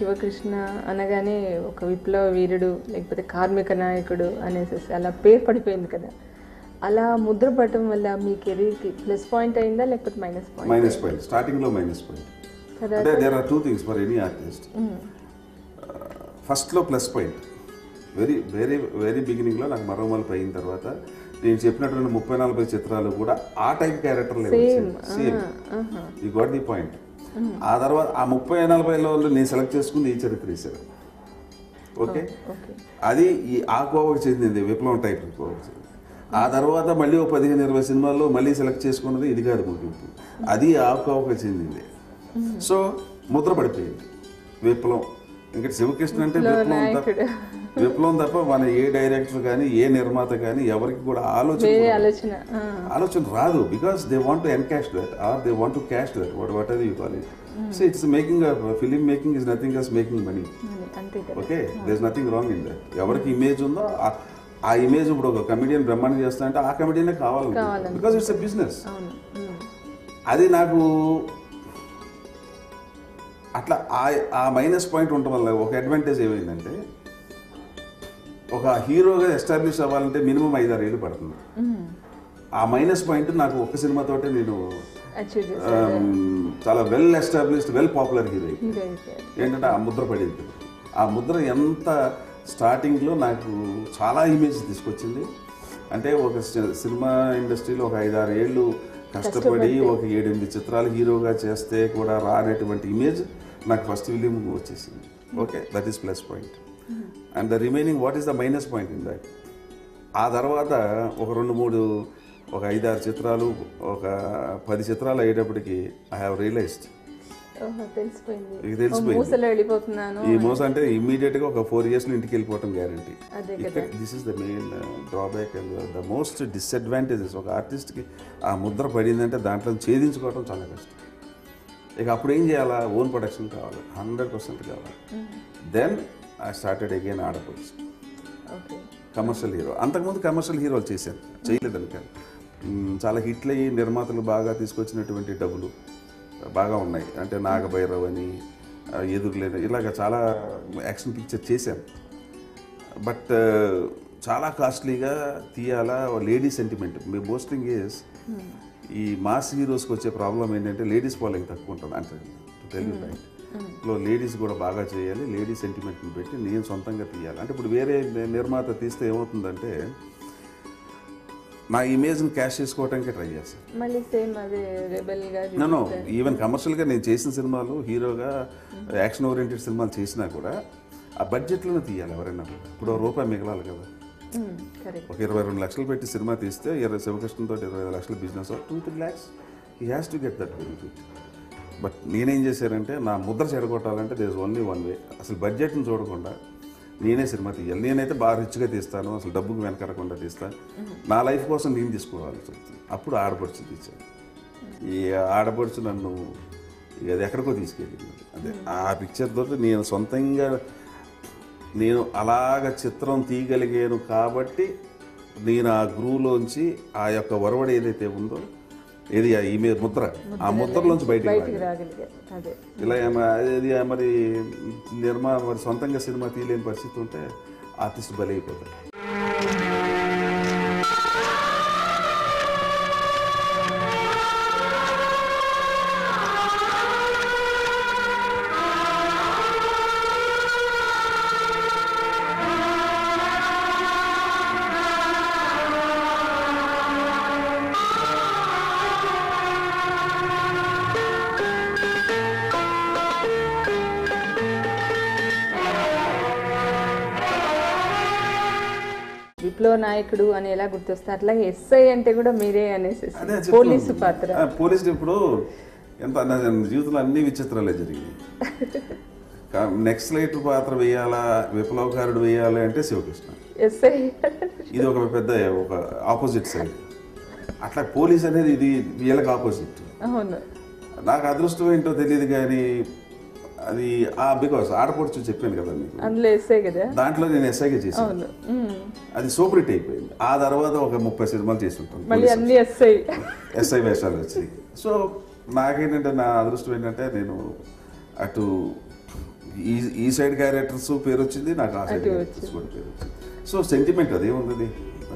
శివకృష్ణ అనగానే ఒక విప్లవ వీరుడు లేకపోతే కార్మిక నాయకుడు అనేసి అలా పేరు పడిపోయింది కదా, అలా ముద్ర పడటం వల్ల మీ కెరీర్కి ప్లస్ పాయింట్ అయిందా లేకపోతే మైనస్ పాయింట్? మైనస్ పాయింట్, స్టార్టింగ్లో మైనస్ పాయింట్. అంటే there are 2 things for any artist. ఫస్ట్లో plus point, very very very బిగినింగ్లో నాకు మరోమలుపు అయిన తర్వాత నేను చెప్పినటువంటి 30-40 చిత్రాలు కూడా ఆ టైప్ క్యారెక్టర్లు same. You got the point. ఆ తర్వాత ఆ 30-40లో నేను సెలెక్ట్ చేసుకుంది ఈ చరిత్ర ఇచ్చారు. ఓకే, అది ఈ ఆ కోవకు చెందింది, విప్లవం టైప్ కోవకు చెందింది. ఆ తర్వాత మళ్ళీ ఒక 15-20 సినిమాల్లో మళ్ళీ సెలెక్ట్ చేసుకున్నది ఇది కాదు ముగింపు, అది ఆ కోవకు చెందింది. సో ముద్ర పడిపోయింది విప్లవం. ఇంకా శివకృష్ణ అంటే విప్లవం తప్ప మన ఏ డైరెక్టర్ కానీ ఏ నిర్మాత కానీ ఎవరికి కూడా ఆలోచన రాదు. Because they want to encash that or they want to cash that, whatever you call it. So it's making film making is nothing else making money. Okay, there is nothing wrong in that. ఎవరికి image ఉందో ఆ image ఇప్పుడు ఒక comedian బ్రహ్మాండం చేస్తా అంటే ఆ కమెడియనే కావాలి, బికాస్ ఇట్స్ ఎ బిజినెస్. అది నాకు అట్లా ఆ మైనస్ పాయింట్ ఉండటం వల్ల ఒక అడ్వాంటేజ్ ఏమైందంటే, ఒక హీరోగా ఎస్టాబ్లిష్ అవ్వాలంటే మినిమం 5-6 ఏళ్ళు పడుతుంది. ఆ మైనస్ పాయింట్ నాకు ఒక్క సినిమాతోటే నేను చాలా well established well popular hero ఏంటంటే ఆ ముద్ర పడింది. ఆ ముద్ర ఎంత స్టార్టింగ్లో నాకు చాలా ఇమేజ్ తీసుకొచ్చింది. అంటే ఒక సినిమా ఇండస్ట్రీలో ఒక 5-6 ఏళ్ళు కష్టపడి ఒక 7-8 చిత్రాలు హీరోగా చేస్తే కూడా రానటువంటి ఇమేజ్ నాకు ఫస్ట్ ఫిలిం వచ్చేసింది. Okay, that is plus point. And the remaining what is the minus point in that? ఆ తర్వాత ఒక 2-3 ఒక 5-6 చిత్రాలు ఒక 10 చిత్రాలు అయ్యేటప్పటికి ఐ హ్యావ్ రియలైజ్డ్ ఈ మోసం అంటే ఇమ్మీడియట్ గా ఒక 4 years ఇంటికి వెళ్ళిపోవటం guarantee. This is the main drawback and the most disadvantages. ఒక ఆర్టిస్ట్ కి ఆ ముద్ర పడిందంటే దాంట్లో ఛేదించుకోవడం చాలా కష్టం. ఇక అప్పుడు ఏం చేయాలా? ఓన్ ప్రొడక్షన్ కావాలి, 100% కావాలి. దెన్ ఐ స్టార్టెడ్ అగైన్ ఆడపడుచు కమర్షియల్ హీరో. అంతకుముందు కమర్షియల్ హీరోలు చేశాను, చేయలేదని కాదు. చాలా హిట్లు అయ్యి నిర్మాతలు బాగా తీసుకొచ్చినటువంటి డబ్బులు బాగా ఉన్నాయి. అంటే నాగభైరవ్ అని, ఎదురులేని, ఇలాగ చాలా యాక్షన్ పిక్చర్ చేశాను. బట్ చాలా కాస్ట్లీగా తీయాలా, lady sentiment. Most thing is ఈ మాస్ హీరోస్కి వచ్చే ప్రాబ్లం ఏంటంటే లేడీస్ ఫాలోయింగ్ తక్కువ ఉంటుంది. అంటే తెలుగు రైట్ లో లేడీస్ కూడా బాగా చేయాలి, లేడీ సెంటిమెంట్ని పెట్టి నేను సొంతంగా తీయాలి. అంటే ఇప్పుడు వేరే నిర్మాత తీస్తే ఏమవుతుందంటే నా ఇమేజ్ని క్యాష్ చేసుకోవడానికి ట్రై చేస్తాను. ఈవెన్ కమర్షియల్గా నేను చేసిన సినిమాలు హీరోగా యాక్షన్ ఓరియంటెడ్ సినిమాలు చేసినా కూడా ఆ బడ్జెట్లోనే తీయాలి ఎవరైనా. ఇప్పుడు రూపాయి మిగలాలి కదా. ఒక 22 లక్షలు పెట్టి సినిమా తీస్తే శివకృష్ణతో 25 లక్షల business 2-3 lakhs he has to get that benefit. But నేనేం చేశానంటే నా ముద్ర చెడగొట్టాలంటే there is only one way. అసలు బడ్జెట్ని చూడకుండా నేనే సినిమా తీయాలి. నేనైతే బాగా రిచ్గా తీస్తాను, అసలు డబ్బుకి వెనకరకుండా తీస్తాను. నా లైఫ్ కోసం నేను తీసుకోవాల్సి వస్తుంది. అప్పుడు ఆడపడుచు తీసాను. ఈ ఆడపడుచు నన్ను అది ఎక్కడికో తీసుకెళ్ళింది. అదే ఆ పిక్చర్ తోటి నేను సొంతంగా నేను అలాగ చిత్రం తీయగలిగాను. కాబట్టి నేను ఆ గ్రూలోంచి ఆ యొక్క ఒరవడి ఏదైతే ఉందో, ఏది ఆ ఇమేజ్ ముద్ర, ఆ ముద్రలోంచి బయటకు ఇలా అది మరి మరి సొంతంగా సినిమా తీయలేని పరిస్థితి ఉంటే ఆర్టిస్ట్ బలైపోతారు. విప్లవ నాయకుడు అని ఎలా గుర్తొస్తారు, అట్లాగే ఎస్ఐ అంటే కూడా మీరే అనేసి పోలీసు పాత్ర. పోలీసు ఇప్పుడు ఎంత జీవితంలో అన్ని విచిత్రాలే జరిగింది. నెక్స్ట్ లైట్ పాత్ర వేయాలా, విప్లవకారుడు వేయాలి అంటే శివకృష్ణ. ఎస్ఐ ఇది ఒక పెద్ద ఒక ఆపోజిట్ సైడ్. అట్లా పోలీస్ అనేది ఇది వీళ్ళకి ఆపోజిట్. అవును, నాకు అదృష్టం ఏంటో తెలియదు కానీ అది బికాస్ ఆడపడుచు చెప్పాను కదా మీకు, అందులో ఎస్ఐ కదా, దాంట్లో నేను ఎస్ఐగా చేశాను. అది సూపర్ హిట్ అయిపోయింది. ఆ తర్వాత ఒక 30 సినిమాలు చేసి ఉంటాను, ఎస్ఐ వేషాలు వచ్చాయి. సో నాకేంటంటే నా అదృష్టం ఏంటంటే నేను అటు ఈ సైడ్ క్యారెక్టర్స్ పేరు వచ్చింది, నాకు ఆ సైడ్ క్యారెక్టర్స్ కూడా పేరు వచ్చింది. సో సెంటిమెంట్ అదేముంది,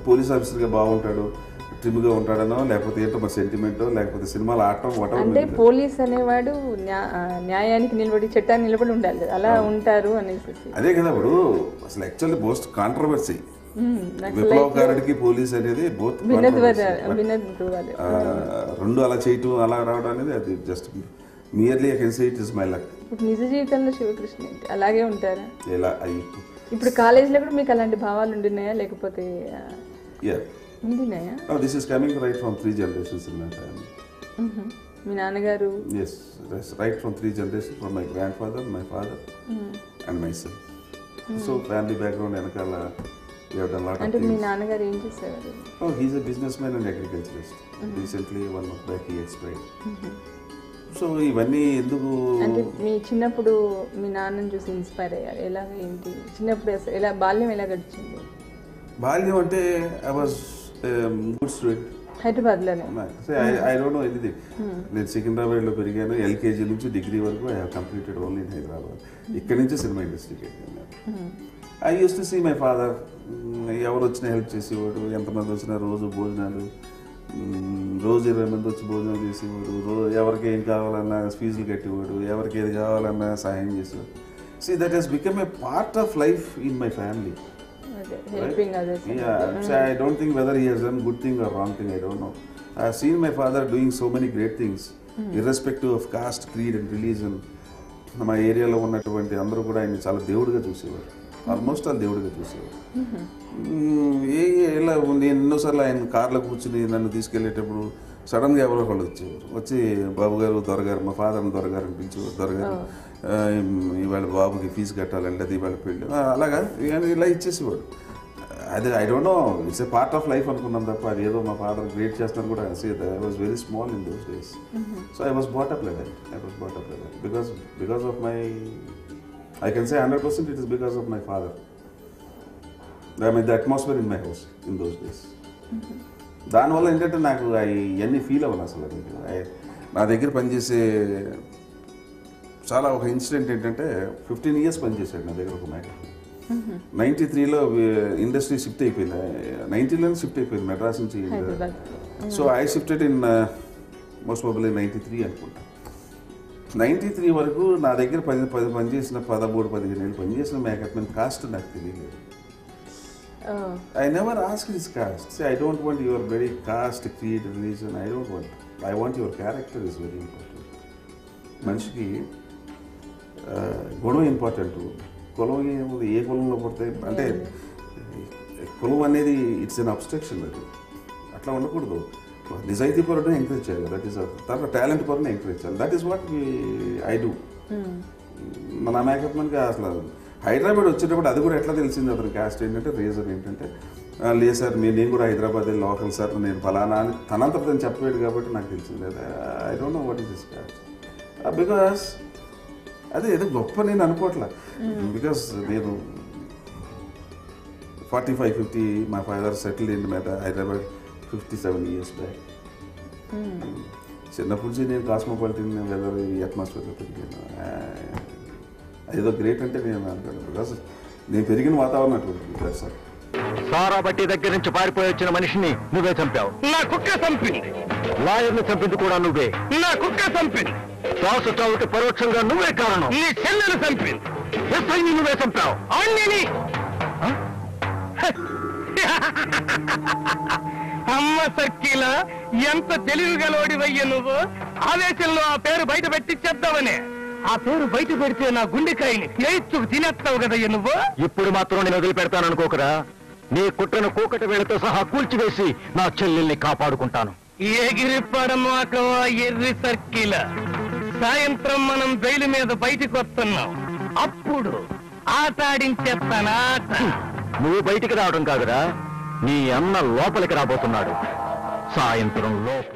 పోలీస్ ఆఫీసర్గా బాగుంటాడు, ట్రిమ్గా ఉంటాడనో, లేకపోతే ఏంటో మరి సెంటిమెంటో, లేకపోతే సినిమాలు ఆడటం అంటే పోలీస్ అనేవాడు న్యాయానికి నిలబడి చట్టాన్ని నిలబడి ఉండాలి, అలా ఉంటారు అనేసి. అదే కదా ఇప్పుడు అసలు యాక్చువల్లీ మోస్ట్ కాంట్రవర్సీ విప్లవకారుడికి పోలీస్ అనేది బోత్ రెండు అలా చేయటం అలా రావడం అనేది అది just merely I can say it is my luck. ఇప్పుడు నిజ జీవితంలో శివకృష్ణ ఏంటి అలాగే ఉంటారా? ఎలా ఇప్పుడు కాలేజీలో కూడా మీకు అలాంటి భావాలు ఉండినాయా లేకపోతే ఉండినాయా? This is coming right from 3 generations in my family. మీ నాన్నగారు? Yes, right from 3 generations, from my grandfather, my father and myself. So family background వెనకాల we have done lot of things. అంటే మీ నాన్నగారు ఏం చేసేవారు? Oh, he's a businessman and agriculturist. Recently 1 month back he expired. So ఇవన్నీ ఎందుకు అంటే మీ చిన్నప్పుడు మీ నాన్నని చూసి ఇన్స్పైర్ అయ్యారు, ఎలా ఏంటి చిన్నప్పుడు ఎలా బాల్యం ఎలా గడిచింది? బాల్యం అంటే ఐ వాజ్ గుడ్ స్టూడెంట్ హైదరాబాద్లోనే. I don't know anything. నేను సికింద్రాబాద్లో పెరిగాను, ఎల్కేజీ నుంచి డిగ్రీ వరకు I have completed only in Hyderabad. ఇక్కడి నుంచి సినిమా ఇండస్ట్రీకి వెళ్ళాను. I use to see my father, ఎవరు వచ్చినా హెల్ప్ చేసేవాడు, ఎంతమంది వచ్చినా రోజు భోజనాలు, రోజు 20 మంది వచ్చి భోజనం చేసేవాడు, ఎవరికి ఏం కావాలన్నా ఫీజులు కట్టేవాడు, ఎవరికి ఏది కావాలన్నా సహాయం చేసేవాడు. See that he's become a part of life in my family. I don't think whether he has done good thing or wrong thing, I don't know. I have seen my father doing so many great things, irrespective of caste, creed and religion. మా ఏరియాలో ఉన్నటువంటి అందరూ కూడా ఆయన చాలా దేవుడిగా చూసేవారు, almost ఆ దేవుడిగా చూసేవారు. ఇలా నేను ఎన్నోసార్లు ఆయన కార్లో కూర్చుని నన్ను తీసుకెళ్లేటప్పుడు సడన్గా ఎవరో వాళ్ళు వచ్చి బాబు గారు, దొరగారు, మా ఫాదర్ని దొరగారు అని పిలిచేవారు. దొరగారు ఇవాళ బాబుకి ఫీజు కట్టాలంటే అది ఇవాళ పెళ్ళి, అలాగా ఇలా ఇచ్చేసేవాడు. అది I don't no, it's a part of life అనుకున్నాం తప్ప అది ఏదో మా ఫాదర్ గ్రేట్ చేస్తున్నారు కూడా. I was very small in those days. So I was bat up like that. Because of my, I can say 100% it is because of my father. I mean the atmosphere in my house in those days. దానివల్ల ఏంటంటే నాకు ఇవన్నీ feel అవ్వను అసలు. నా దగ్గర పనిచేసే చాలా ఒక ఇన్సిడెంట్ ఏంటంటే 15 years పనిచేశాడు నా దగ్గర ఒక మేకప్. 93లో ఇండస్ట్రీ షిఫ్ట్ అయిపోయింది, 90లోనే షిఫ్ట్ అయిపోయింది మెడ్రాస్ నుంచి. So I shifted in most probably 93 అనుకుంటా. 93 వరకు నా దగ్గర పనిచేసిన 13-15 ఏళ్ళు పనిచేసిన మేకప్ మెన్ కాస్ట్ నాకు తెలియలేదు. I never asked his caste. See, I don't want your very caste, creed, religion. I don't want. I want your character is very important. మనిషికి గుణం ఇంపార్టెంట్. కులం ఏముంది, ఏ కులంలో పడితే అంటే కులం అనేది ఇట్స్ ఎన్ అబ్స్ట్రక్షన్. అది అట్లా ఉండకూడదు. నిజాయితీ పరుని ఎంకరేజ్ చేయాలి, దట్ ఈస్ తర్వాత టాలెంట్ పరుని ఎంకరేజ్ చేయాలి. That is what I do. మన మేకప్ మనకి అసలు హైదరాబాద్ వచ్చేటప్పుడు అది కూడా ఎట్లా తెలిసింది అతని క్యాస్ట్ ఏంటంటే, రీజన్ ఏంటంటే, లేదు సార్ నేను కూడా హైదరాబాద్ లోకల్ సార్, నేను ఫలానా అని తనంతట తను చెప్పాడు కాబట్టి నాకు తెలిసింది. I don't know what is this caste. Because అదే ఏదో గొప్ప నేను అనుకోవట్లా. బికాస్ నేను 45-50 మా father settle in Hyderabad 57 years back. చిన్నప్పటి నుంచి నేను కాస్మోపాలిటన్ వెదర్ ఈ అట్మాస్ఫియర్లో పెరిగాను. ఏదో గ్రేట్ అంటే నేను అంటాను, బికాస్ నేను పెరిగిన వాతావరణం అటువంటి సార్. సారా బట్టి దగ్గర నుంచి పారిపోయి వచ్చిన మనిషిని నువ్వే చంపావు. నా కుక్క చంపింది. లాయర్ని చంపింది కూడా నువ్వే. నా కుక్క చంపింది. శ్వాస చావుకి పరోక్షంగా నువ్వే కారణం. నీ చెల్లెలు చంపింది. ఎస్ఐని నువ్వే చంపావు. అన్నీ అమ్మ సర్కిలా ఎంత తెలివిగలవాడివయ్యా నువ్వు. ఆవేశంలో ఆ పేరు బయట పెట్టి చెప్తావనే. ఆ పేరు బయట పెడితే నా గుండెకాయని ఎయిత్తుకు తినేస్తావు కదయ్యా నువ్వు. ఇప్పుడు మాత్రం నేను వదిలిపెడతాను అనుకోకరా. నీ కుట్రను కూకటి వేళతో సహా కూల్చివేసి నా చెల్లెల్ని కాపాడుకుంటాను. ఎగిరిపడమాకవా ఎర్రి సర్కిల. సాయంత్రం మనం జైలు మీద బయటికి వస్తున్నాం. అప్పుడు ఆట ఆడించేస్తాను. ఆట నువ్వు బయటికి రావడం కాదురా, నీ అన్న లోపలికి రాబోతున్నాడు సాయంత్రం లోపు.